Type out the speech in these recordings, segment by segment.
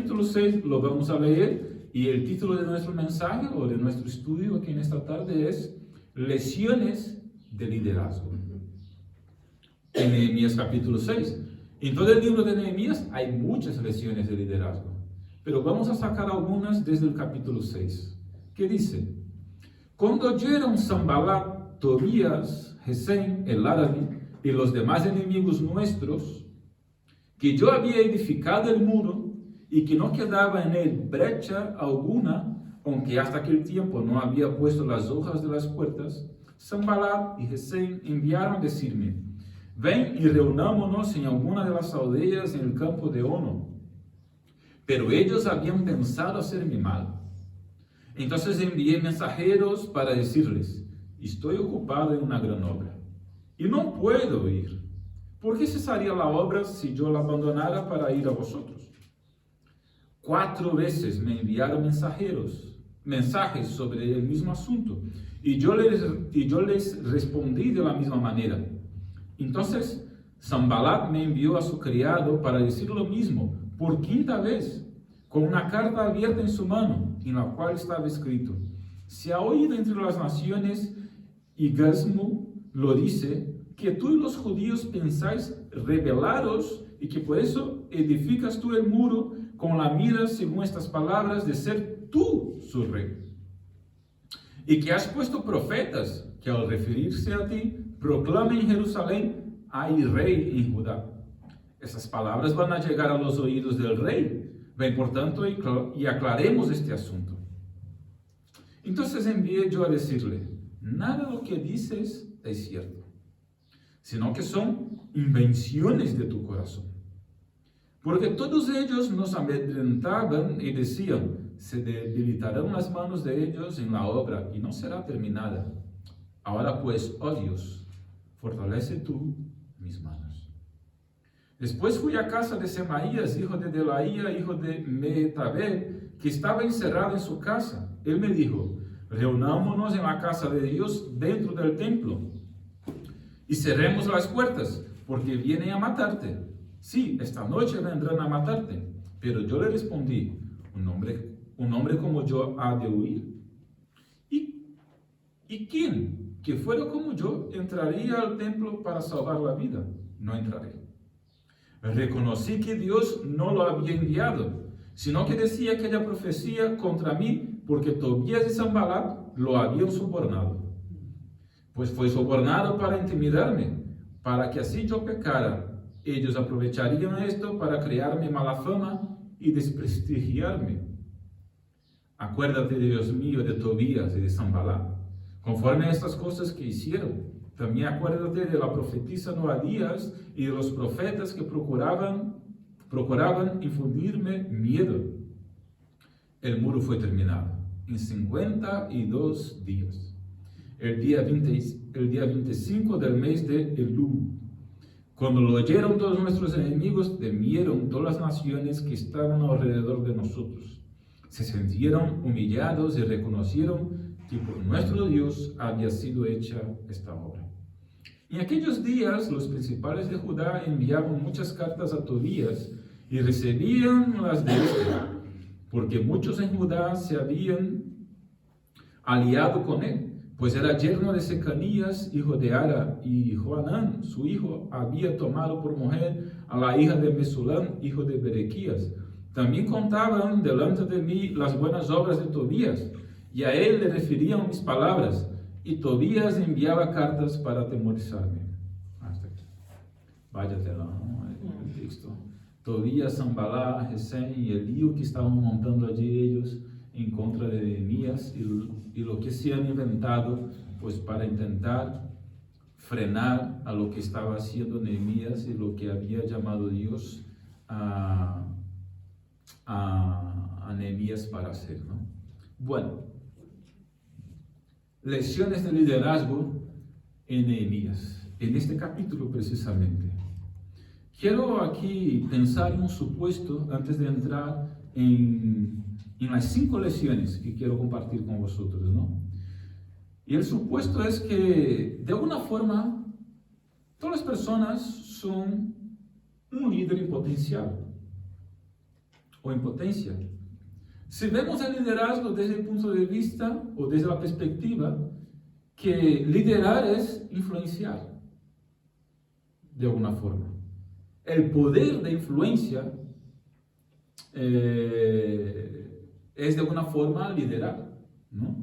Capítulo 6 lo vamos a leer y el título de nuestro mensaje o de nuestro estudio aquí en esta tarde es Lecciones de liderazgo. En Nehemías capítulo 6. En todo el libro de Nehemías hay muchas lecciones de liderazgo, pero vamos a sacar algunas desde el capítulo 6, que dice: Cuando oyeron Sanballat, Tobías, Gesem, el árabe y los demás enemigos nuestros, que yo había edificado el muro y que no quedaba en él brecha alguna, aunque hasta aquel tiempo no había puesto las hojas de las puertas, Sanballat y Gesem enviaron a decirme: ven y reunámonos en alguna de las aldeas en el campo de Ono. Pero ellos habían pensado hacerme mal. Entonces envié mensajeros para decirles: estoy ocupado en una gran obra y no puedo ir. ¿Por qué cesaría la obra si yo la abandonara para ir a vosotros? 4 veces me enviaron mensajes sobre el mismo asunto, y yo les respondí de la misma manera. Entonces Sanballat me envió a su criado para decir lo mismo por 5ª vez, con una carta abierta en su mano, en la cual estaba escrito: se ha oído entre las naciones, y Gesmu lo dice, que tú y los judíos pensáis rebelaros y que por eso edificas tú el muro con la mira, según estas palabras, de ser tú su rey. Y que has puesto profetas que al referirse a ti proclamen en Jerusalén: hay rey en Judá. Esas palabras van a llegar a los oídos del rey. Ven, por tanto, y aclaremos este asunto. Entonces envié yo a decirle: nada de lo que dices es cierto, sino que son invenciones de tu corazón. Porque todos ellos nos amedrentaban y decían: se debilitarán las manos de ellos en la obra y no será terminada. Ahora pues, oh Dios, fortalece tú mis manos. Después fui a casa de Semaías, hijo de Delaía, hijo de Mehetabel, que estaba encerrado en su casa. Él me dijo: reunámonos en la casa de Dios dentro del templo y cerremos las puertas, porque vienen a matarte. Sí, esta noche vendrán a matarte. Pero yo le respondí: un hombre como yo ha de huir. ¿Y quién que fuera como yo entraría al templo para salvar la vida? No entraré. Reconocí que Dios no lo había enviado, sino que decía aquella profecía contra mí, porque Tobías y Sanballat lo habían sobornado. Pues fue sobornado para intimidarme, para que así yo pecara. Ellos aprovecharían esto para crearme mala fama y desprestigiarme. Acuérdate, Dios mío, de Tobías y de Sanballat, conforme a estas cosas que hicieron. También acuérdate de la profetisa Noadías y de los profetas que procuraban infundirme miedo. El muro fue terminado en 52 días. El día 25 del mes de Elul. Cuando lo oyeron todos nuestros enemigos, temieron todas las naciones que estaban alrededor de nosotros. Se sintieron humillados y reconocieron que por nuestro Dios había sido hecha esta obra. En aquellos días, los principales de Judá enviaban muchas cartas a Tobías y recibían las de éste, porque muchos en Judá se habían aliado con él, pues era yerno de Secanías, hijo de Ara, y Joanán, su hijo, había tomado por mujer a la hija de Mesulán, hijo de Berequías. También contaban delante de mí las buenas obras de Tobías, y a él le referían mis palabras, y Tobías enviaba cartas para atemorizarme. Hasta aquí. Váyatela, ¿no? El texto. Tobías, Sanballat, Gesem y el lío que estaban montando allí ellos en contra de Nehemías y lo que se han inventado pues para intentar frenar a lo que estaba haciendo Nehemías y lo que había llamado Dios a Nehemías para hacer, ¿no? Bueno, lecciones de liderazgo en Nehemías, en este capítulo precisamente. Quiero aquí pensar en un supuesto antes de entrar en las 5 lecciones que quiero compartir con vosotros, ¿no? Y el supuesto es que, de alguna forma, todas las personas son un líder en potencial. o impotencia. Si vemos el liderazgo desde el punto de vista o desde la perspectiva que liderar es influenciar de alguna forma. El poder de influencia es de alguna forma liderar, ¿no?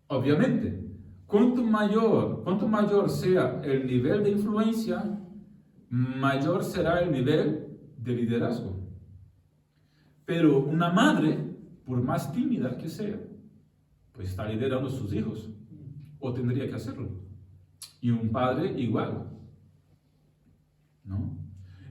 Obviamente, cuanto mayor sea el nivel de influencia, mayor será el nivel de liderazgo. Pero una madre, por más tímida que sea, pues está liderando a sus hijos, o tendría que hacerlo. Y un padre igual, ¿no?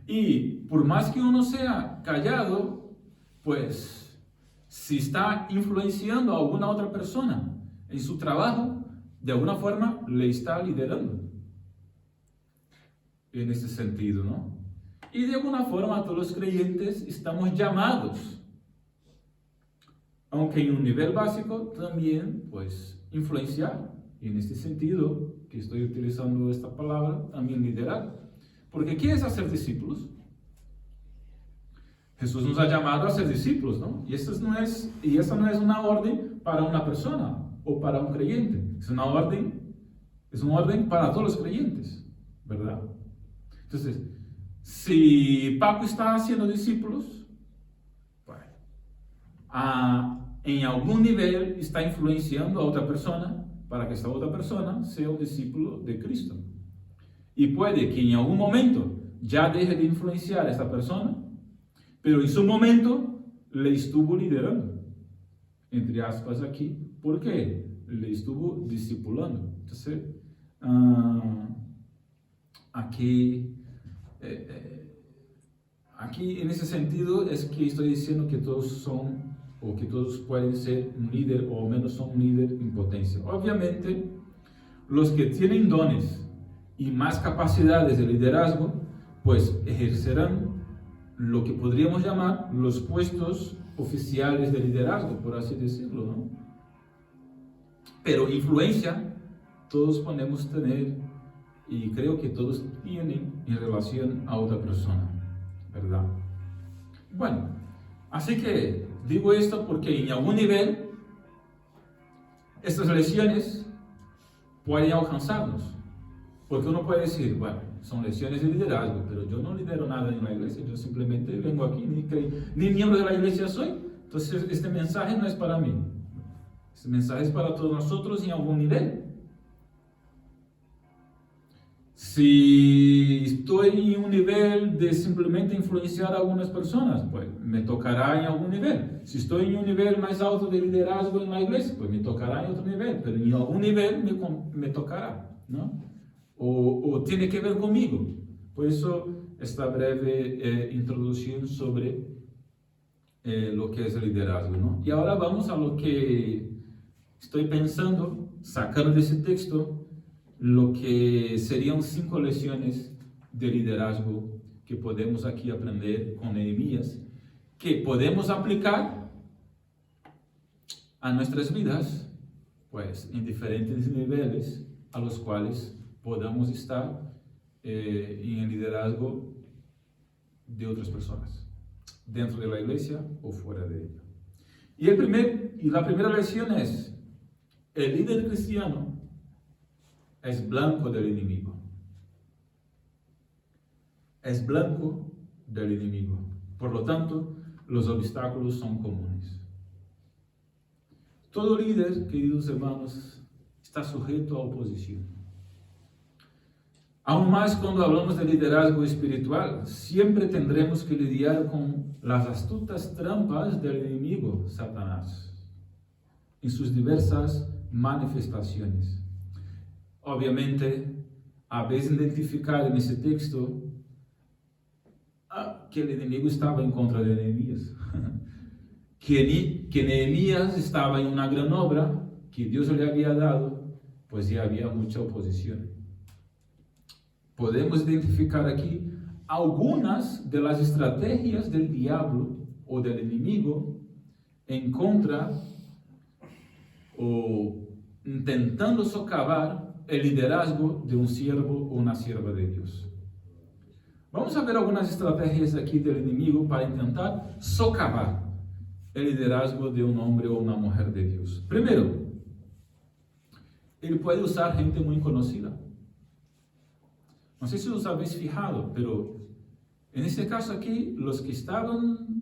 Y por más que uno sea callado, pues si está influenciando a alguna otra persona en su trabajo, de alguna forma le está liderando. En ese sentido, ¿no? Y de alguna forma todos los creyentes estamos llamados, aunque en un nivel básico, también pues influenciar. Y en este sentido, que estoy utilizando esta palabra, también liderar. Porque ¿qué es hacer discípulos? Jesús nos ha llamado a ser discípulos, ¿no? Y esa no es una orden para una persona o para un creyente. Es una orden para todos los creyentes, ¿verdad? Entonces, si Paco está haciendo discípulos, bueno, en algún nivel está influenciando a otra persona para que esta otra persona sea un discípulo de Cristo. Y puede que en algún momento ya deje de influenciar a esta persona, pero en su momento le estuvo liderando, entre aspas aquí. ¿Por qué? Le estuvo discipulando. Entonces, aquí en ese sentido es que estoy diciendo que todos son, o que todos pueden ser un líder, o al menos son un líder en potencia. Obviamente, los que tienen dones y más capacidades de liderazgo, pues ejercerán lo que podríamos llamar los puestos oficiales de liderazgo, por así decirlo, ¿no? Pero influencia todos podemos tener, y creo que todos tienen en relación a otra persona, ¿verdad? Bueno, así que digo esto porque en algún nivel estas lecciones pueden alcanzarnos. Porque uno puede decir, bueno, son lecciones de liderazgo, pero yo no lidero nada en la iglesia, yo simplemente vengo aquí, ni miembro de la iglesia soy, entonces este mensaje no es para mí. Este mensaje es para todos nosotros en algún nivel. Si estoy en un nivel de simplemente influenciar a algunas personas, pues me tocará en algún nivel. Si estoy en un nivel más alto de liderazgo en la iglesia, pues me tocará en otro nivel, pero en algún nivel me tocará, ¿no? O tiene que ver conmigo. Por eso esta breve introducción sobre lo que es el liderazgo, ¿no? Y ahora vamos a lo que estoy pensando, sacando de ese texto, lo que serían 5 lecciones de liderazgo que podemos aquí aprender con Nehemías, que podemos aplicar a nuestras vidas, pues en diferentes niveles a los cuales podamos estar en el liderazgo de otras personas, dentro de la iglesia o fuera de ella. Y la primera lección es: el líder cristiano es blanco del enemigo. Es blanco del enemigo. Por lo tanto, los obstáculos son comunes. Todo líder, queridos hermanos, está sujeto a oposición. Aún más cuando hablamos de liderazgo espiritual, siempre tendremos que lidiar con las astutas trampas del enemigo, Satanás, en sus diversas manifestaciones. Obviamente, habéis identificado en ese texto que el enemigo estaba en contra de Nehemías, que Nehemías estaba en una gran obra que Dios le había dado, pues ya había mucha oposición. Podemos identificar aquí algunas de las estrategias del diablo o del enemigo en contra o intentando socavar el liderazgo de un siervo o una sierva de Dios. Vamos a ver algunas estrategias aquí del enemigo para intentar socavar el liderazgo de un hombre o una mujer de Dios. Primero, él puede usar gente muy conocida. No sé si os habéis fijado, pero en este caso aquí, los que estaban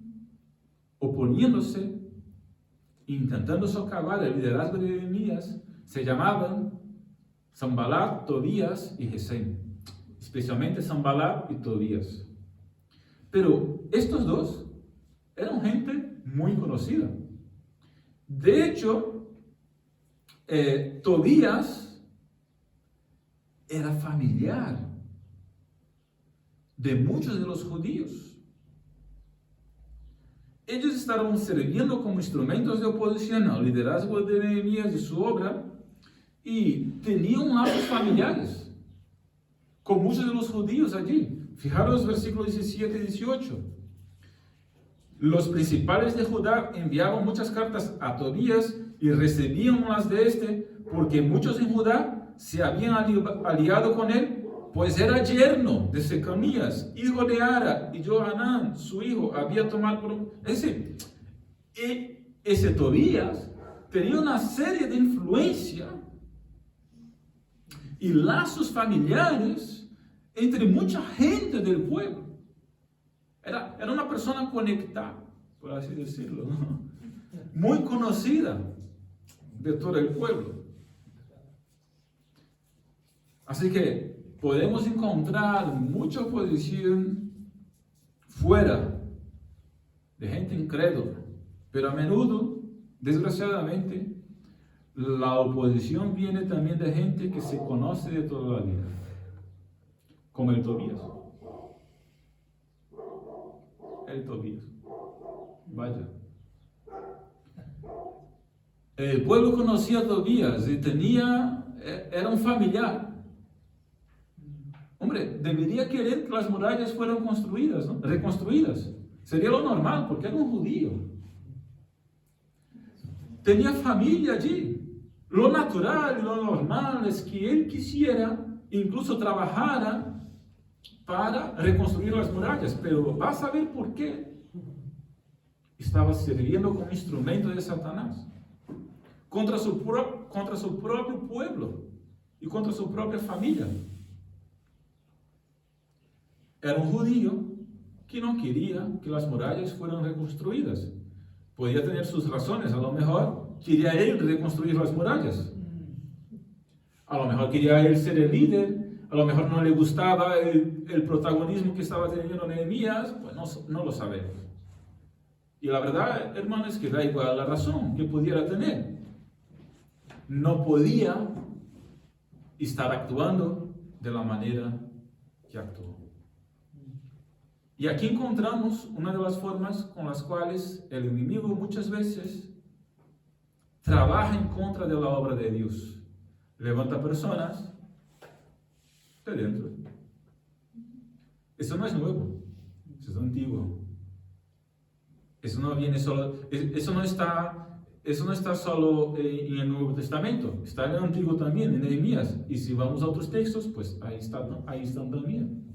oponiéndose, intentando socavar el liderazgo de Nehemías, se llamaban Sanballat, Tobías y Gesem. Especialmente Sanballat y Tobías. Pero estos dos eran gente muy conocida. De hecho, Tobías era familiar de muchos de los judíos. Ellos estaban sirviendo como instrumentos de oposición al liderazgo de Nehemías y su obra, y tenían lazos familiares con muchos de los judíos allí. Fijaros versículos 17 y 18. Los principales de Judá enviaban muchas cartas a Tobías y recibían las de este, porque muchos en Judá se habían aliado con él, pues era yerno de Secanías, hijo de Ara, y Johanán, su hijo, había tomado ese Tobías tenía una serie de influencia y lazos familiares entre mucha gente del pueblo. Era una persona conectada, por así decirlo, ¿no? Muy conocida de todo el pueblo. Así que podemos encontrar mucha oposición fuera de gente incrédula, pero a menudo, desgraciadamente, la oposición viene también de gente que se conoce de toda la vida, como el Tobías. El Tobías. Vaya. El pueblo conocía a Tobías y era un familiar. Hombre, debería querer que las murallas fueran construidas, ¿no? Reconstruidas. Sería lo normal, porque era un judío. Tenía familia allí. Lo natural y lo normal es que él quisiera, incluso trabajara para reconstruir las murallas, pero vas a saber por qué. Estaba sirviendo como instrumento de Satanás contra su propio pueblo y contra su propia familia. Era un judío que no quería que las murallas fueran reconstruidas. Podía tener sus razones, a lo mejor quería él reconstruir las murallas. A lo mejor quería él ser el líder, a lo mejor no le gustaba el protagonismo que estaba teniendo Nehemías, pues no lo sabemos. Y la verdad, hermanos, es que da igual la razón que pudiera tener. No podía estar actuando de la manera que actuó. Y aquí encontramos una de las formas con las cuales el enemigo muchas veces trabaja en contra de la obra de Dios. Levanta personas de dentro. Eso no es nuevo, eso es antiguo. Eso no viene solo, eso no está solo en el Nuevo Testamento, está en el Antiguo también, en Nehemías. Y si vamos a otros textos, pues ahí están también.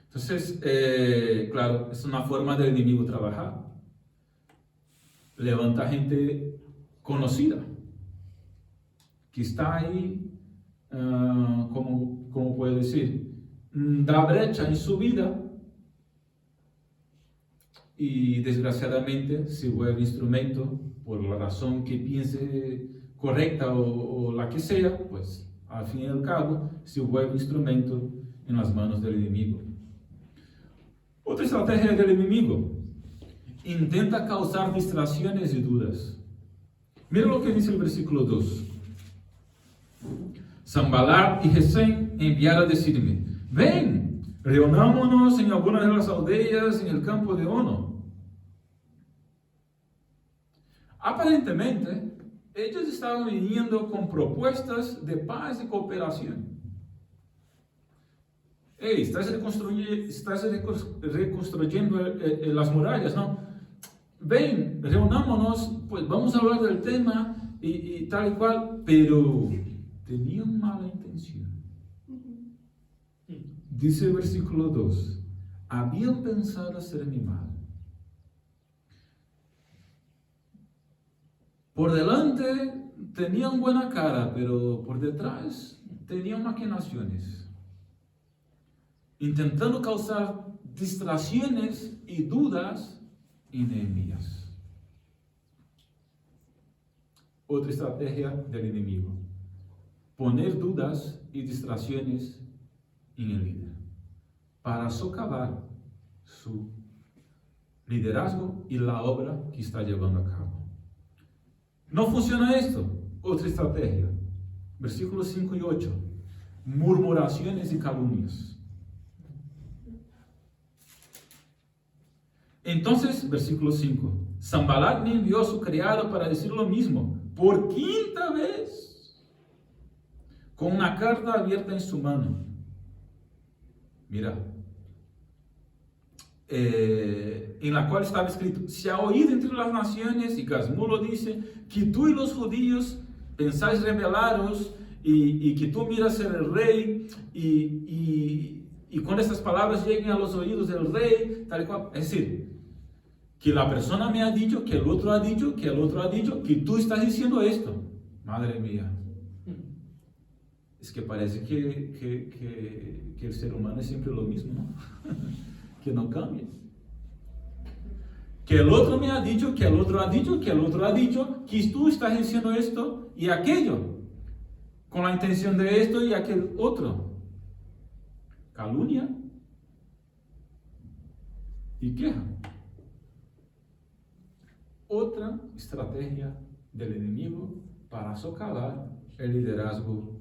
Entonces, claro, es una forma del enemigo trabajar. Levanta gente conocida, que está ahí, ¿cómo puedo decir? Da brecha en su vida y desgraciadamente se vuelve instrumento por la razón que piense correcta o la que sea, pues al fin y al cabo se vuelve instrumento en las manos del enemigo. Otra estrategia del enemigo: intenta causar distracciones y dudas. Mira lo que dice el versículo 2. Sanballat y Gesem enviaron a decirme: ven, reunámonos en alguna de las aldeas en el campo de Ono. Aparentemente, ellos estaban viniendo con propuestas de paz y cooperación. Hey, estás reconstruyendo las murallas, ¿no? Ven, reunámonos, pues vamos a hablar del tema y tal y cual, pero tenían mala intención. Dice el versículo 2, habían pensado hacer mi mal. Por delante tenían buena cara, pero por detrás tenían maquinaciones, intentando causar distracciones y dudas en Nehemías. Otra estrategia del enemigo: poner dudas y distracciones en el líder para socavar su liderazgo y la obra que está llevando a cabo. ¿No funciona esto? Otra estrategia. Versículos 5 y 8. Murmuraciones y calumnias. Entonces, versículo 5. Sanballat me envió a su criado para decir lo mismo, por quinta vez, con una carta abierta en su mano. Mira, en la cual estaba escrito: se ha oído entre las naciones, y Gasmulo dice, que tú y los judíos pensáis rebelaros, y que tú miras ser el rey, y cuando estas palabras lleguen a los oídos del rey, tal y cual. Es decir, que la persona me ha dicho, que el otro ha dicho, que el otro ha dicho, que tú estás diciendo esto. Madre mía. Es que parece que el ser humano es siempre lo mismo, ¿no? Que no cambia. Que el otro me ha dicho, que el otro ha dicho, que el otro ha dicho, que tú estás diciendo esto y aquello, con la intención de esto y aquel otro. Calumnia y queja. Otra estrategia del enemigo para socavar el liderazgo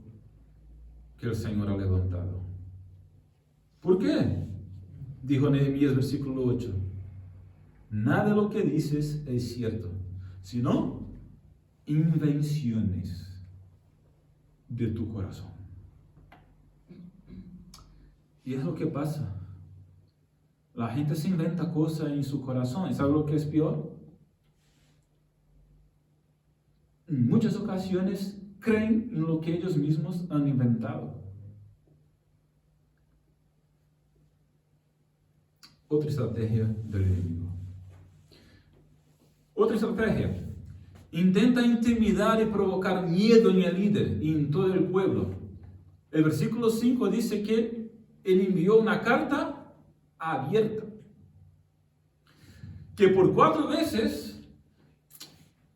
que el Señor ha levantado. ¿Por qué? Dijo Nehemías, versículo 8. Nada de lo que dices es cierto, sino invenciones de tu corazón. Y es lo que pasa. La gente se inventa cosas en su corazón. ¿Y sabe lo que es peor? En muchas ocasiones creen en lo que ellos mismos han inventado. Otra estrategia del enemigo. Otra estrategia: intenta intimidar y provocar miedo en el líder y en todo el pueblo. El versículo 5 dice que él envió una carta abierta, que por 4 veces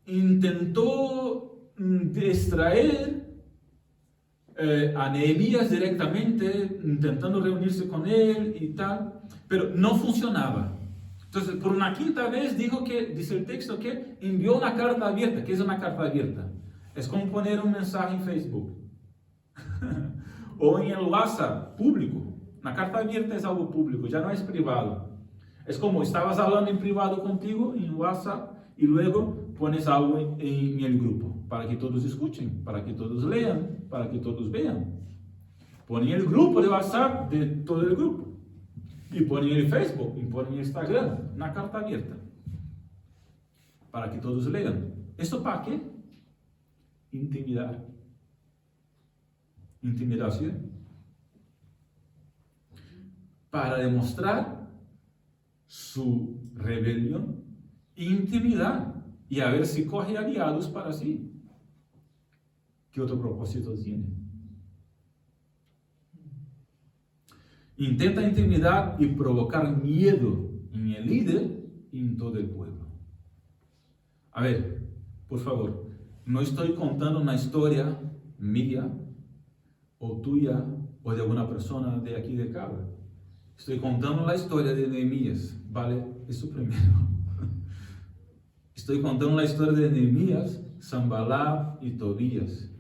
intentó distraer a Nehemías directamente, intentando reunirse con él y tal, pero no funcionaba. Entonces, por una quinta vez dice el texto que envió una carta abierta. ¿Qué es una carta abierta? Es como poner un mensaje en Facebook o en el WhatsApp público. Una carta abierta es algo público, ya no es privado. Es como estabas hablando en privado contigo en WhatsApp y luego pones algo en el grupo para que todos escuchen, para que todos lean, para que todos vean. Ponen el grupo de WhatsApp de todo el grupo. Y ponen el Facebook, y ponen el Instagram, una carta abierta, para que todos lean. ¿Esto para qué? Intimidar. Intimidación. Para demostrar su rebelión e intimidar, y a ver si coge aliados para sí. ¿Qué otro propósito tiene? Intenta intimidar y provocar miedo en el líder y en todo el pueblo. A ver, por favor, no estoy contando una historia mía o tuya o de alguna persona de aquí de Cabra. Estoy contando la historia de Nehemías, ¿vale? Eso primero. Estoy contando la historia de Nehemías, Sanballat y Tobías,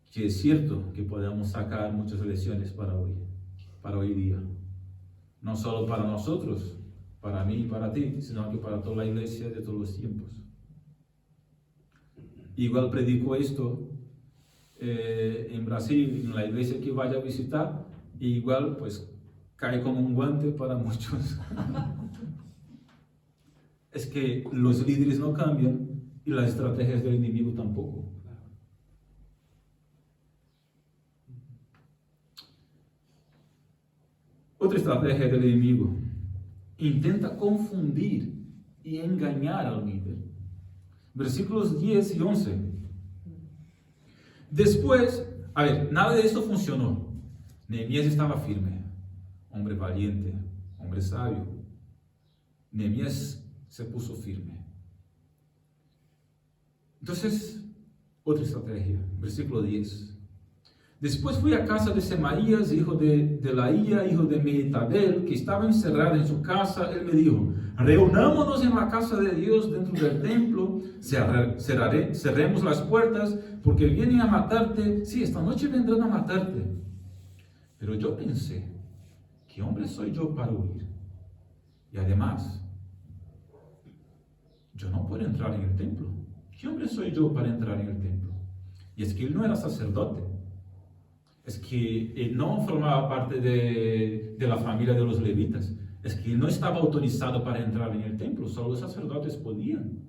que es cierto que podemos sacar muchas lecciones para hoy día. No solo para nosotros, para mí y para ti, sino que para toda la iglesia de todos los tiempos. Igual predico esto en Brasil, en la iglesia que vaya a visitar, y igual pues cae como un guante para muchos. Es que los líderes no cambian y las estrategias del enemigo tampoco. Otra estrategia del enemigo. Intenta confundir y engañar al líder. Versículos 10 y 11. Después, nada de esto funcionó. Nehemías estaba firme, hombre valiente, hombre sabio. Nehemías se puso firme. Entonces, otra estrategia, versículo 10. Después fui a casa de Semaías, hijo de Delaía, hijo de Mehetabel, que estaba encerrado en su casa. Él me dijo: reunámonos en la casa de Dios dentro del templo, cerremos las puertas, porque vienen a matarte. Sí, esta noche vendrán a matarte. Pero yo pensé: ¿qué hombre soy yo para huir? Y además, yo no puedo entrar en el templo. ¿Qué hombre soy yo para entrar en el templo? Y es que él no era sacerdote. Es que él no formaba parte de la familia de los levitas. Es que él no estaba autorizado para entrar en el templo. Solo los sacerdotes podían.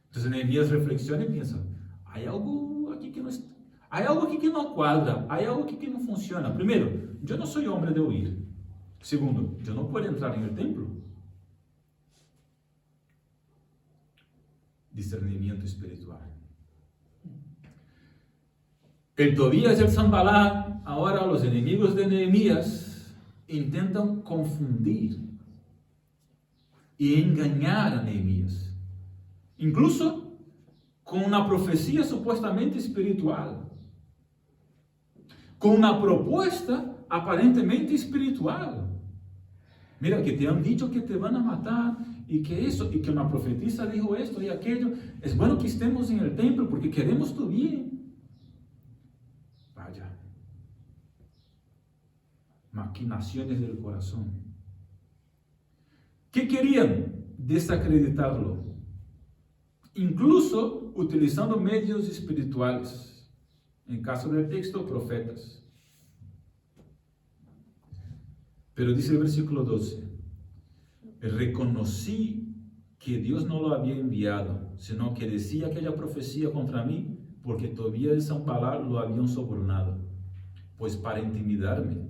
Entonces Nehemías reflexiona y piensa: hay algo aquí que no cuadra. Hay algo aquí que no funciona. Primero, yo no soy hombre de huir. Segundo, yo no puedo entrar en el templo. Discernimiento espiritual. El Tobías y el Sanballat, ahora los enemigos de Nehemías, intentan confundir y engañar a Nehemías, incluso con una profecía supuestamente espiritual, con una propuesta aparentemente espiritual. Mira, que te han dicho que te van a matar, y que eso, y que una profetisa dijo esto y aquello. Es bueno que estemos en el templo porque queremos tu bien. Vaya, maquinaciones del corazón. ¿Qué querían? Desacreditarlo, incluso utilizando medios espirituales. En caso del texto, profetas. Pero dice el versículo 12: reconocí que Dios no lo había enviado, sino que decía aquella profecía contra mí, porque Tobías y Sanballat lo habían sobornado, pues para intimidarme,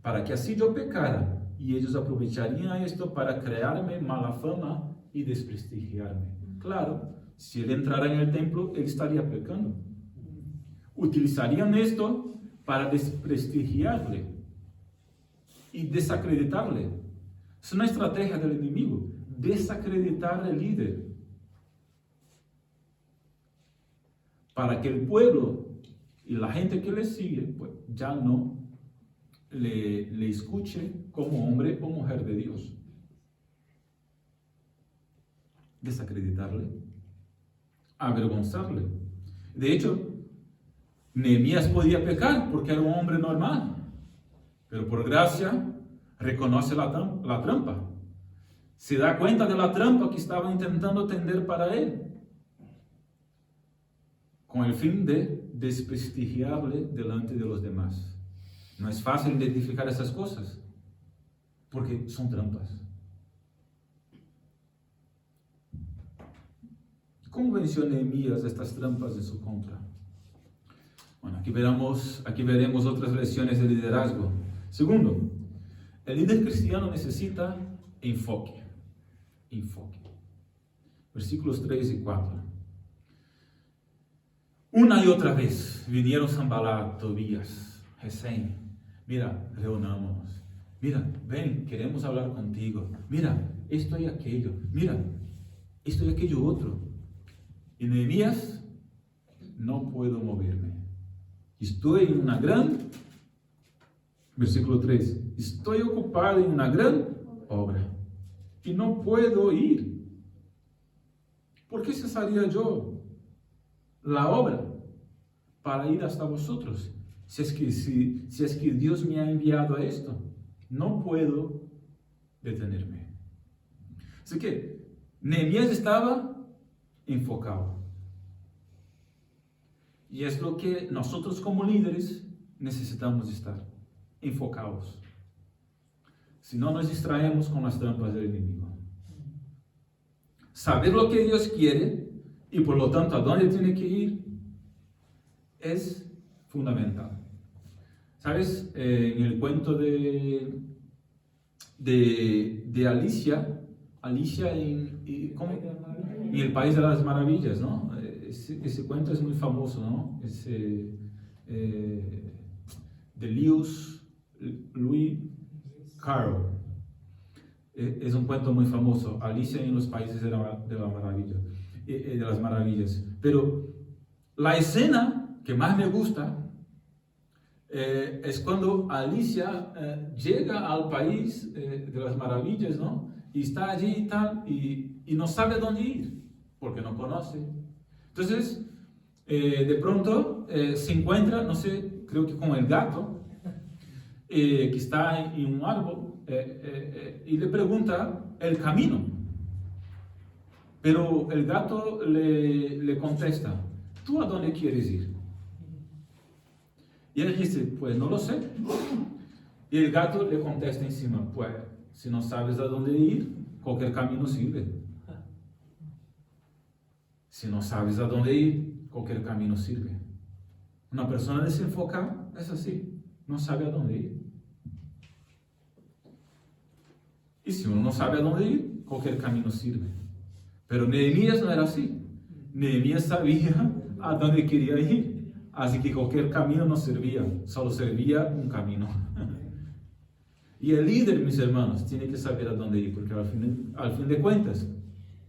para que así yo pecara, y ellos aprovecharían esto para crearme mala fama y desprestigiarme. Claro, si él entrara en el templo, él estaría pecando. Utilizarían esto para desprestigiarle y desacreditarle. Es una estrategia del enemigo, desacreditar al líder, para que el pueblo y la gente que le sigue pues, ya no le escuche como hombre o mujer de Dios. Desacreditarle, avergonzarle. De hecho, Nehemías podía pecar porque era un hombre normal, pero por gracia reconoce la trampa. Se da cuenta de la trampa que estaba intentando tender para él, con el fin de desprestigiarle delante de los demás. No es fácil identificar esas cosas, porque son trampas. ¿Cómo venció Nehemías estas trampas en su contra? Bueno, aquí veremos otras lecciones de liderazgo. Segundo, el líder cristiano necesita enfoque. Versículos 3 y 4. Una y otra vez vinieron Sanballat, Tobías, Gesem. Mira, reunámonos. Mira, ven, queremos hablar contigo. Mira, esto y aquello. Mira, esto y aquello otro. Y Nehemías: no puedo moverme. Estoy en una gran... Versículo 3. Estoy ocupado en una gran obra y no puedo ir. ¿Por qué cesaría yo la obra para ir hasta vosotros? Si es que Dios me ha enviado a esto, no puedo detenerme. Así que Nehemías estaba enfocado. Y es lo que nosotros como líderes necesitamos estar enfocados. Si no nos distraemos con las trampas del enemigo. Saber lo que Dios quiere y por lo tanto a dónde tiene que ir es fundamental. ¿Sabes? En el cuento de de Alicia ¿cómo? En el País de las Maravillas, ¿no? Ese cuento es muy famoso, ¿no? De Lewis Carroll. Es un cuento muy famoso, Alicia en los Países de las Maravillas. Pero la escena que más me gusta es cuando Alicia llega al País de las Maravillas, ¿no? Y está allí y tal, y no sabe a dónde ir, porque no conoce. Entonces, de pronto se encuentra, no sé, creo que con el gato, que está en un árbol, y le pregunta el camino. Pero el gato le contesta, ¿tú a dónde quieres ir? Y él dice, pues no lo sé. Y el gato le contesta encima, pues si no sabes a dónde ir, cualquier camino sirve. Si no sabes a dónde ir, cualquier camino sirve. Una persona desenfocada es así, no sabe a dónde ir. Y si uno no sabe a dónde ir, cualquier camino sirve. Pero Nehemías no era así. Nehemías sabía a dónde quería ir. Así que cualquier camino no servía, solo servía un camino. Y el líder, mis hermanos, tiene que saber a dónde ir, porque al fin de cuentas,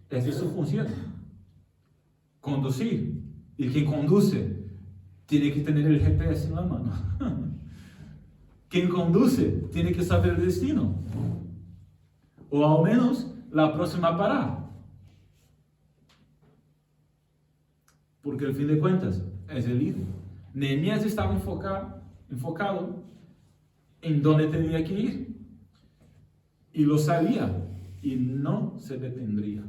esa es su función. Conducir. Y quien conduce tiene que tener el GPS en la mano. Quien conduce tiene que saber el destino. O al menos la próxima parada. Porque al fin de cuentas, es el líder. Nehemías estaba enfocado en dónde tenía que ir. Y lo sabía. Y no se detendría.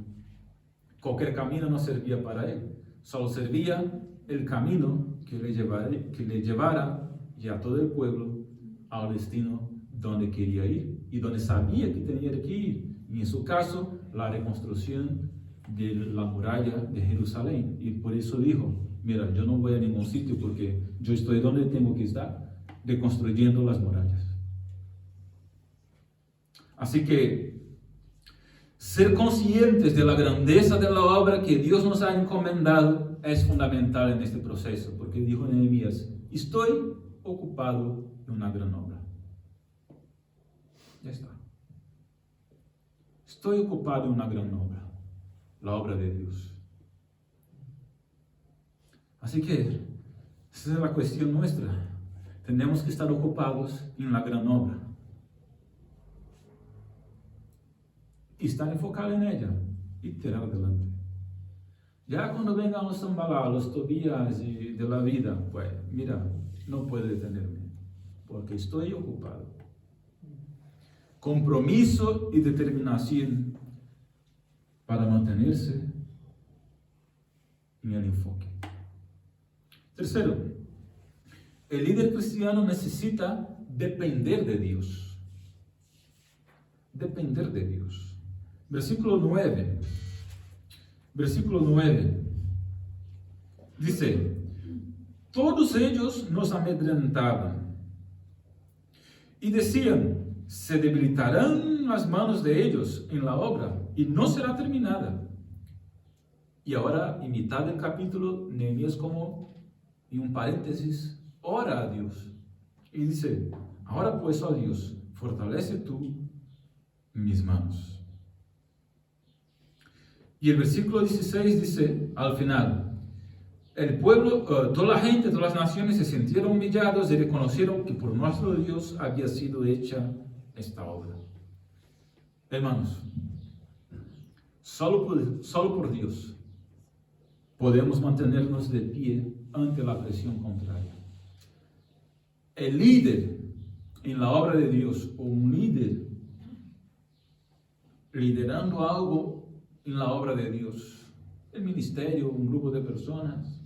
Cualquier camino no servía para él. Solo servía el camino que le llevara ya todo el pueblo al destino donde quería ir y donde sabía que tenía que ir. Y en su caso, la reconstrucción de la muralla de Jerusalén. Y por eso dijo, mira, yo no voy a ningún sitio porque yo estoy donde tengo que estar, reconstruyendo las murallas. Así que ser conscientes de la grandeza de la obra que Dios nos ha encomendado es fundamental en este proceso, porque dijo Nehemías, estoy ocupado en una gran obra. Ya está. Estoy ocupado en una gran obra, la obra de Dios. Así que esa es la cuestión nuestra. Tenemos que estar ocupados en la gran obra. Y estar enfocado en ella y tirar adelante. Ya cuando vengan los Zambalá, los Tobías de la vida, pues mira, no puede detenerme, porque estoy ocupado. Compromiso y determinación para mantenerse en el enfoque. Tercero, el líder cristiano necesita depender de Dios. Depender de Dios. Versículo 9. Versículo 9. Dice, todos ellos nos amedrentaban y decían, se debilitarán las manos de ellos en la obra y no será terminada. Y ahora, en mitad del capítulo, Nehemías como, en un paréntesis, ora a Dios. Y dice, ahora pues, oh Dios, fortalece tú mis manos. Y el versículo 16 dice, al final, el pueblo, toda la gente, todas las naciones se sintieron humillados y reconocieron que por nuestro Dios había sido hecha esta obra. Hermanos, solo por Dios podemos mantenernos de pie ante la presión contraria. El líder en la obra de Dios, o un líder liderando algo en la obra de Dios, el ministerio, un grupo de personas,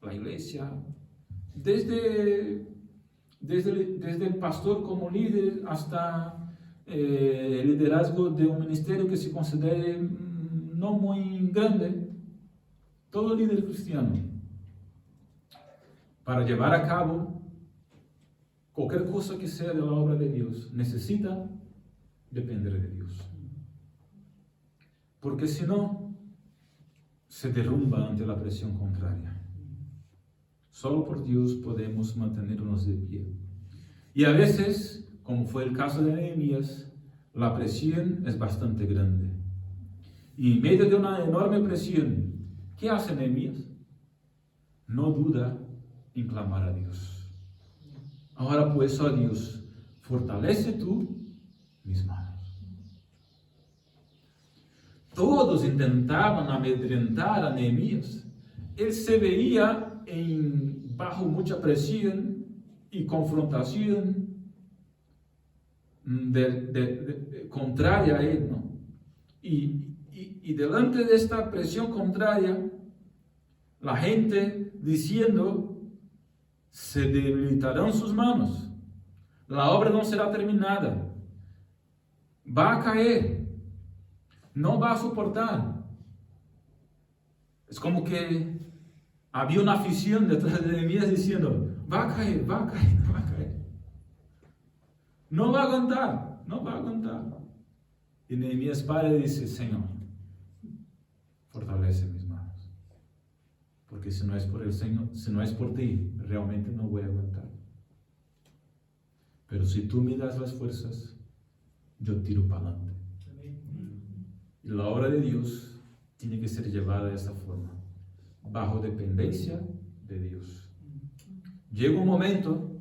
la iglesia, desde el pastor como líder hasta el liderazgo de un ministerio que se considere no muy grande, todo líder cristiano, para llevar a cabo cualquier cosa que sea de la obra de Dios, necesita depender de Dios. Porque si no, se derrumba ante la presión contraria. Solo por Dios podemos mantenernos de pie. Y a veces, como fue el caso de Nehemías, la presión es bastante grande. Y en medio de una enorme presión, ¿qué hace Nehemías? No duda en clamar a Dios. Ahora pues, oh Dios, fortalece tú mis manos. Todos intentaban amedrentar a Nehemías. Él se veía bajo mucha presión y confrontación contraria a él, ¿no? Y delante de esta presión contraria, la gente diciendo, se debilitarán sus manos, la obra no será terminada, va a caer, no va a soportar. Es como que había una afición detrás de Nehemías diciendo, va a caer, va a caer, va a caer. No va a aguantar, no va a aguantar. Y Nehemías para y dice, Señor, fortalece mis manos. Porque si no es por el Señor, si no es por ti, realmente no voy a aguantar. Pero si tú me das las fuerzas, yo tiro para adelante. Y la obra de Dios tiene que ser llevada de esa forma, bajo dependencia de Dios. Llega un momento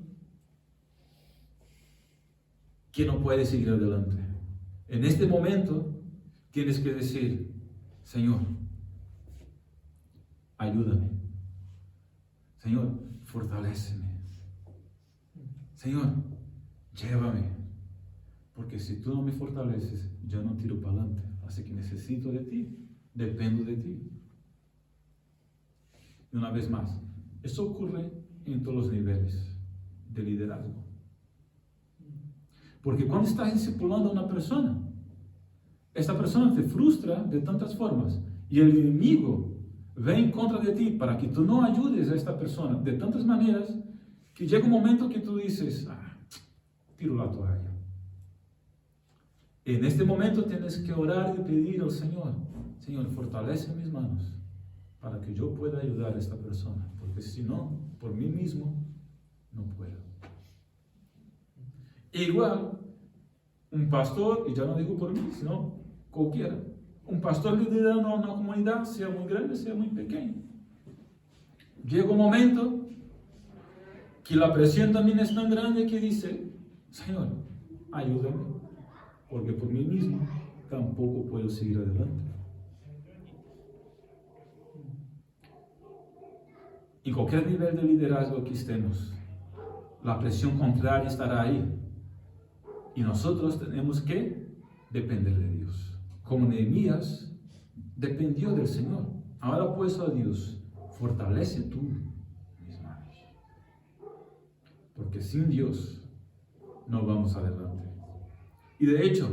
que no puedes seguir adelante. En este momento tienes que decir, Señor, ayúdame. Señor, fortaléceme. Señor, llévame. Porque si tú no me fortaleces, yo no tiro para adelante. Así que necesito de ti, dependo de ti. Y una vez más, eso ocurre en todos los niveles de liderazgo. Porque cuando estás discipulando a una persona, esta persona te frustra de tantas formas y el enemigo ve en contra de ti para que tú no ayudes a esta persona de tantas maneras que llega un momento que tú dices, tiro la toalla. En este momento tienes que orar y pedir al Señor, Señor, fortalece mis manos para que yo pueda ayudar a esta persona, porque si no, por mí mismo, no puedo. Igual, un pastor, y ya no digo por mí, sino cualquiera, un pastor liderando una comunidad, sea muy grande, sea muy pequeña. Llega un momento que la presión también es tan grande que dice, Señor, ayúdame, porque por mí mismo tampoco puedo seguir adelante. En cualquier nivel de liderazgo que estemos, la presión contraria estará ahí. Y nosotros tenemos que depender de Dios. Como Nehemías dependió del Señor. Ahora pues, oh Dios, fortalece tú mis manos. Porque sin Dios no vamos adelante. Y de hecho,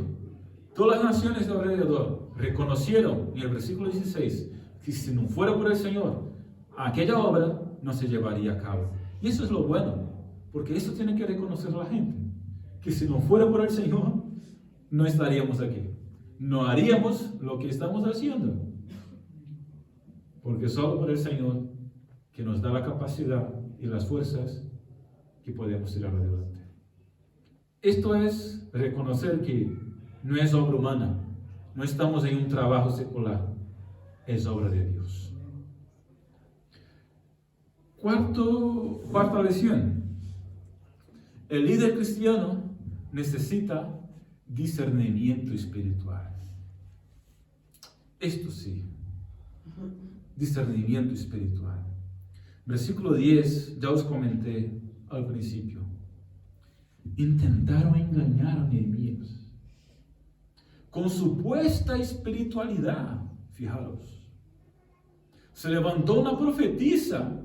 todas las naciones de alrededor reconocieron en el versículo 16 que si no fuera por el Señor, aquella obra no se llevaría a cabo. Y eso es lo bueno, porque eso tiene que reconocer la gente. Que si no fuera por el Señor, no estaríamos aquí. No haríamos lo que estamos haciendo. Porque solo por el Señor, que nos da la capacidad y las fuerzas, que podemos ir adelante. Esto es reconocer que no es obra humana. No estamos en un trabajo secular. Es obra de Dios. Cuarta lección. El líder cristiano necesita discernimiento espiritual. Esto sí, discernimiento espiritual. Versículo 10, ya os comenté al principio. Intentaron engañar a Nehemías con supuesta espiritualidad. Fijaros, se levantó una profetisa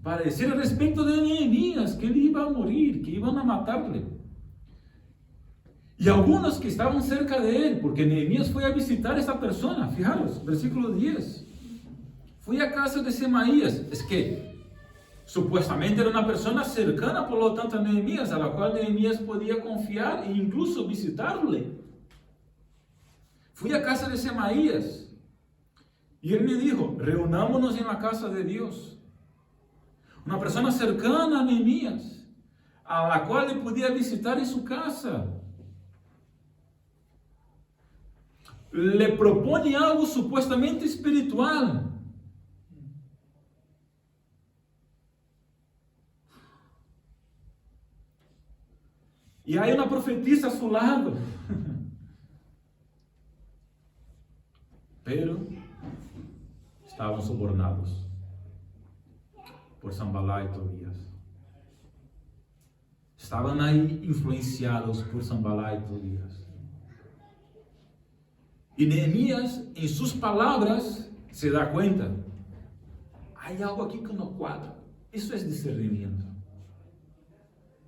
para decir al respecto de Nehemías que él iba a morir, que iban a matarle. Y algunos que estaban cerca de él, porque Nehemías fue a visitar a esta persona, fijaros, versículo 10. Fui a casa de Semaías, es que Supuestamente era una persona cercana, por lo tanto, a Nehemías, a la cual Nehemías podía confiar e incluso visitarle. Fui a casa de Semaías y él me dijo, reunámonos en la casa de Dios. Una persona cercana a Nehemías, a la cual le podía visitar en su casa. Le propone algo supuestamente espiritual. Y hay una profetisa a su lado. Pero estaban sobornados por Sanballat y Tobías. Estaban ahí influenciados por Sanballat y Tobías. Y Nehemías, en sus palabras, se da cuenta. Hay algo aquí que no cuadra. Eso es discernimiento.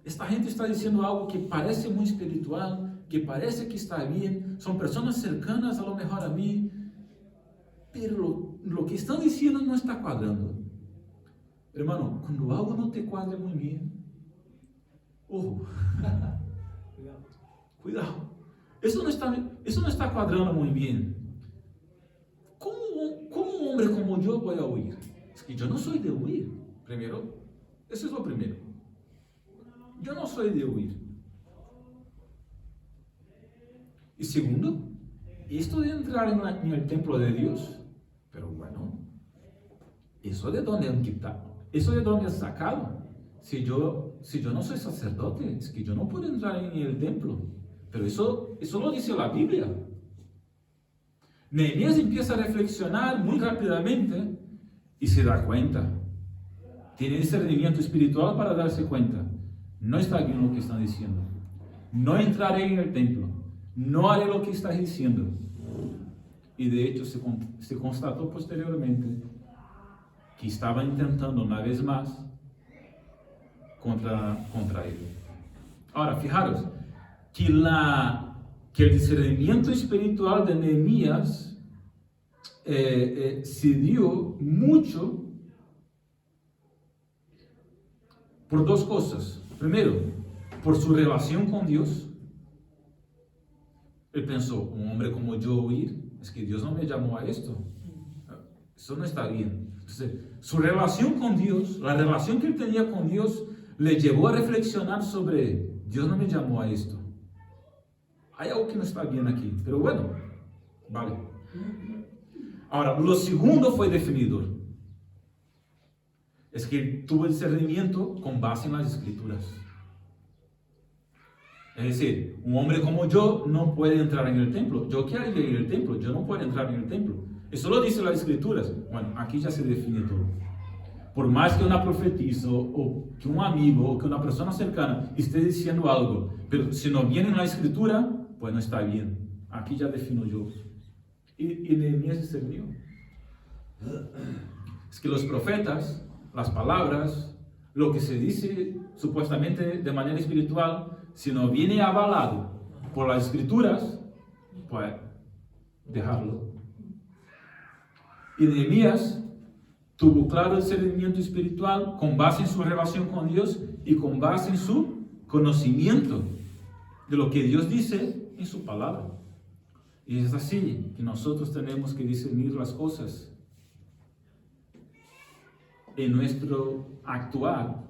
Esta gente está diciendo algo que parece muy espiritual, que parece que está bien. Son personas cercanas a lo mejor a mí. Pero lo que están diciendo no está cuadrando. Hermano, cuando algo no te cuadra muy bien, ojo, cuidado. Eso no está cuadrando muy bien. ¿Cómo un hombre como yo voy a huir? Es que yo no soy de huir. Primero, eso es lo primero. Yo no soy de huir. Y segundo, esto de entrar en el templo de Dios, pero bueno, ¿eso de dónde han quitado? ¿Eso de dónde han sacado? Si yo no soy sacerdote, es que yo no puedo entrar en el templo. Pero eso lo dice la Biblia. Nehemías empieza a reflexionar muy rápidamente y se da cuenta. Tiene discernimiento espiritual para darse cuenta. No está bien lo que están diciendo. No entraré en el templo. No haré lo que estás diciendo. Y de hecho se constató posteriormente que estaba intentando una vez más contra él. Ahora, fijaros que el discernimiento espiritual de Nehemías se dio mucho por dos cosas. Primero, por su relación con Dios. Él pensó, un hombre como yo huir, es que Dios no me llamó a esto. Eso no está bien. Entonces, su relación con Dios, la relación que él tenía con Dios, le llevó a reflexionar sobre, Dios no me llamó a esto. Hay algo que no está bien aquí, pero bueno, vale. Ahora, lo segundo fue definidor. Es que él tuvo discernimiento con base en las Escrituras. Es decir, un hombre como yo no puede entrar en el templo. ¿Yo qué haría en el templo? Yo no puedo entrar en el templo. Eso lo dice las Escrituras. Bueno, aquí ya se define todo. Por más que una profetisa o que un amigo o que una persona cercana esté diciendo algo, pero si no viene en la Escritura, pues no está bien. Aquí ya defino yo. Y Nehemías discernió. Es que los profetas, las palabras, lo que se dice supuestamente de manera espiritual, si no viene avalado por las Escrituras, pues dejarlo. Y Nehemías tuvo claro discernimiento espiritual con base en su relación con Dios y con base en su conocimiento de lo que Dios dice en su palabra. Y es así que nosotros tenemos que discernir las cosas en nuestro actuar,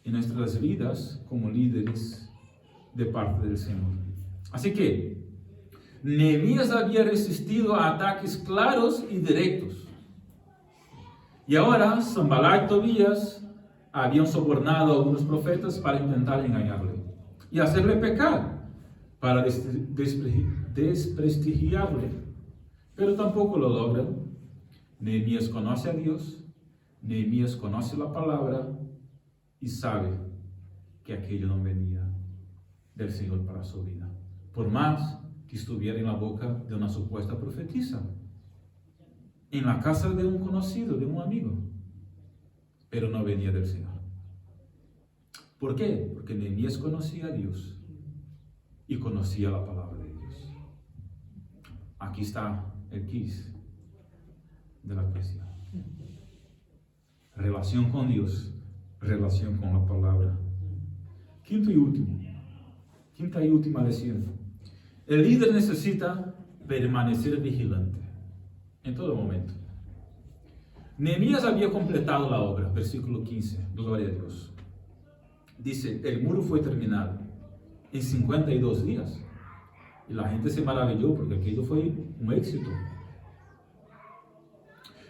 en nuestras vidas como líderes de parte del Señor. Así que Nehemías había resistido a ataques claros y directos. Y ahora Sanballat y Tobías habían sobornado a algunos profetas para intentar engañarle y hacerle pecar, para desprestigiarle. Pero tampoco lo logran. Nehemías conoce a Dios, Nehemías conoce la palabra y sabe que aquello no venía del Señor para su vida, por más que estuviera en la boca de una supuesta profetisa, en la casa de un conocido, de un amigo, pero no venía del Señor. ¿Por qué? Porque Nehemías conocía a Dios y conocía la palabra de Dios. Aquí está el quiz de la cuestión. Relación con Dios relación con la palabra. Quinta y última lección. El líder necesita permanecer vigilante en todo momento. Nehemías había completado la obra, versículo 15, gloria a Dios. Dice, el muro fue terminado en 52 días. Y la gente se maravilló porque aquello fue un éxito.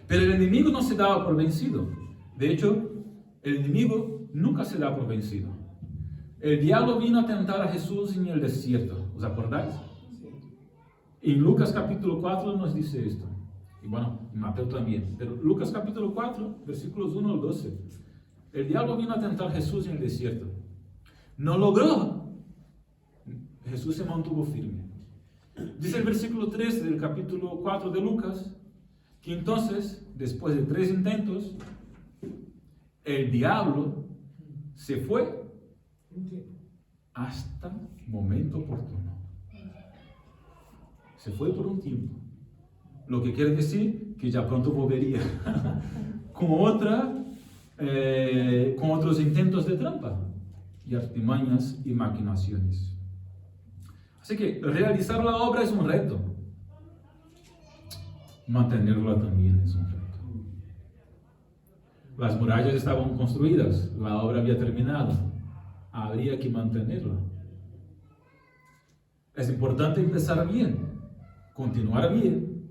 Pero el enemigo no se daba por vencido. De hecho, el enemigo nunca se da por vencido. El diablo vino a tentar a Jesús en el desierto. ¿Os acordáis? En Lucas capítulo 4 nos dice esto. Y bueno, en Mateo también. Pero Lucas capítulo 4, versículos 1 al 12. El diablo vino a tentar a Jesús en el desierto. No logró. Jesús se mantuvo firme. Dice el versículo 13 del capítulo 4 de Lucas, que entonces, después de 3 intentos, el diablo se fue hasta momento oportuno. Se fue por un tiempo. Lo que quiere decir que ya pronto volvería con otros intentos de trampa y artimañas y maquinaciones. Así que realizar la obra es un reto. Mantenerla también es un reto. Las murallas estaban construidas, la obra había terminado. Habría que mantenerla. Es importante empezar bien, continuar bien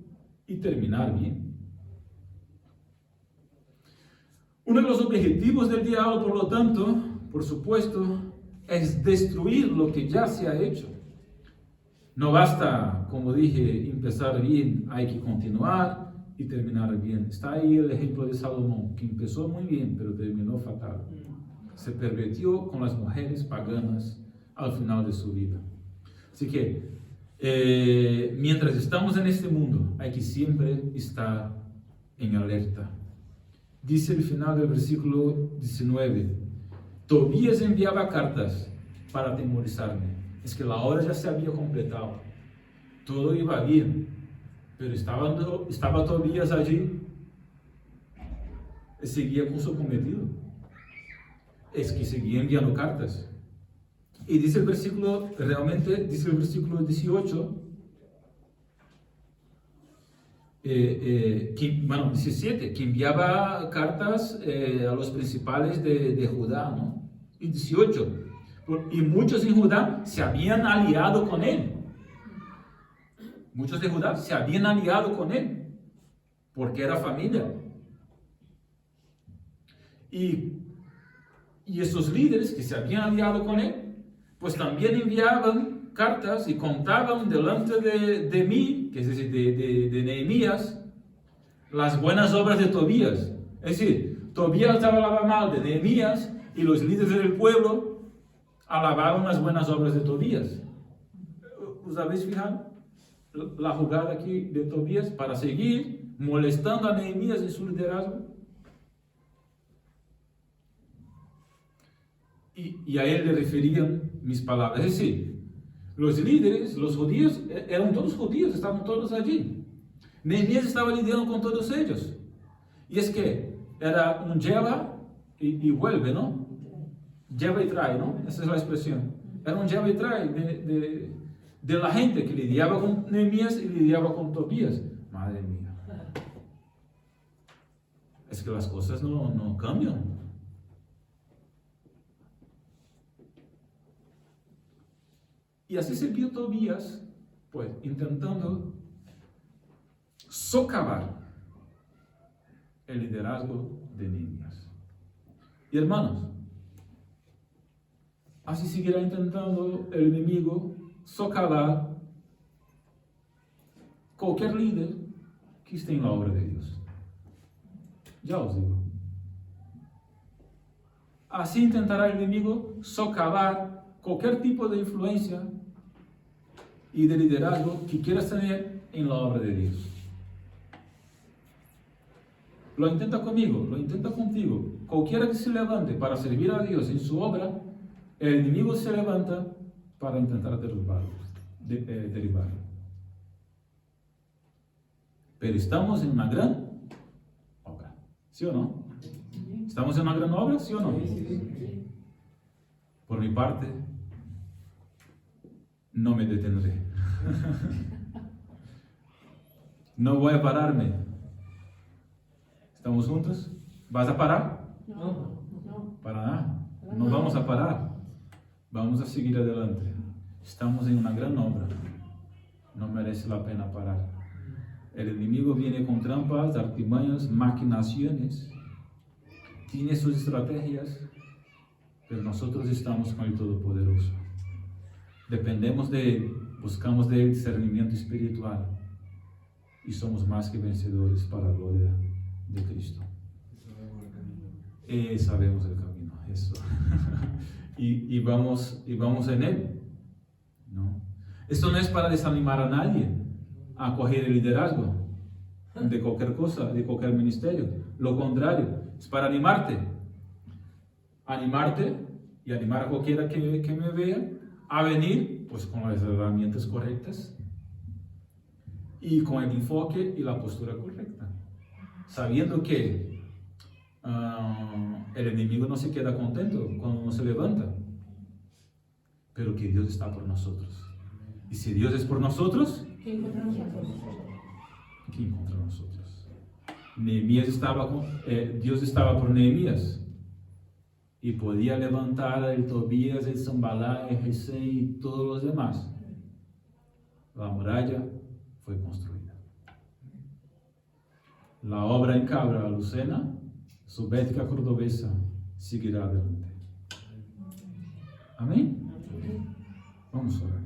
y terminar bien. Uno de los objetivos del diablo, por lo tanto, por supuesto, es destruir lo que ya se ha hecho. No basta, como dije, empezar bien, hay que continuar y terminar bien. Está ahí el ejemplo de Salomón, que empezó muy bien, pero terminó fatal. Se pervirtió con las mujeres paganas al final de su vida. Así que, mientras estamos en este mundo, hay que siempre estar en alerta. Dice el final del versículo 19, Tobías enviaba cartas para atemorizarme. Es que la obra ya se había completado, todo iba bien, pero estaba Tobías allí, seguía con su cometido, es que seguía enviando cartas. Y dice el versículo, realmente dice el versículo 18, 17, que enviaba cartas a los principales de Judá, ¿no? Y 18, y muchos en Judá se habían aliado con él. Muchos de Judá se habían aliado con él, porque era familia. Y esos líderes que se habían aliado con él, pues también enviaban cartas y contaban delante de mí, que es decir, de Nehemías, las buenas obras de Tobías. Es decir, Tobías hablaba mal de Nehemías y los líderes del pueblo alababan las buenas obras de Tobías. ¿Os habéis fijado la jugada aquí de Tobías para seguir molestando a Nehemías en su liderazgo? Y a él le referían mis palabras. Es decir, los líderes, los judíos, eran todos judíos, estaban todos allí. Nehemías estaba lidiando con todos ellos. Y es que era un lleva y vuelve, ¿no? Lleva y trae, ¿no? Esa es la expresión. Era un lleva y trae de la gente que lidiaba con Nehemías y lidiaba con Tobías. Madre mía. Es que las cosas no cambian. Y así se vio Tobías, pues, intentando socavar el liderazgo de Nehemías. Y hermanos, así seguirá intentando el enemigo socavar cualquier líder que esté en la obra de Dios. Ya os digo. Así intentará el enemigo socavar cualquier tipo de influencia y de liderazgo que quieras tener en la obra de Dios. Lo intenta conmigo, lo intenta contigo. Cualquiera que se levante para servir a Dios en su obra, el enemigo se levanta para intentar derribarlo. Pero estamos en una gran obra, ¿sí o no? ¿Estamos en una gran obra, sí o no? Por mi parte, no me detendré. No voy a pararme. ¿Estamos juntos? ¿Vas a parar? No. Para nada. No vamos a parar. Vamos a seguir adelante. Estamos en una gran obra. No merece la pena parar. El enemigo viene con trampas, artimañas, maquinaciones. Tiene sus estrategias, pero nosotros estamos con el Todopoderoso. Dependemos de Él, buscamos de Él discernimiento espiritual y somos más que vencedores para la gloria de Cristo. Sabemos el camino, eso. y vamos en Él, ¿no? Esto no es para desanimar a nadie a coger el liderazgo de cualquier cosa, de cualquier ministerio. Lo contrario, es para animarte y animar a cualquiera que me vea a venir, pues con las herramientas correctas y con el enfoque y la postura correcta, sabiendo que el enemigo no se queda contento cuando uno se levanta, pero que Dios está por nosotros. Y si Dios es por nosotros, ¿quién contra nosotros? Dios estaba por Nehemías y podía levantar el Tobías, el Sanballat, el Gesem y todos los demás. La muralla fue construida. La obra en Cabra, Lucena, Subbética Cordobesa, seguirá adelante. Amén. Vamos a orar.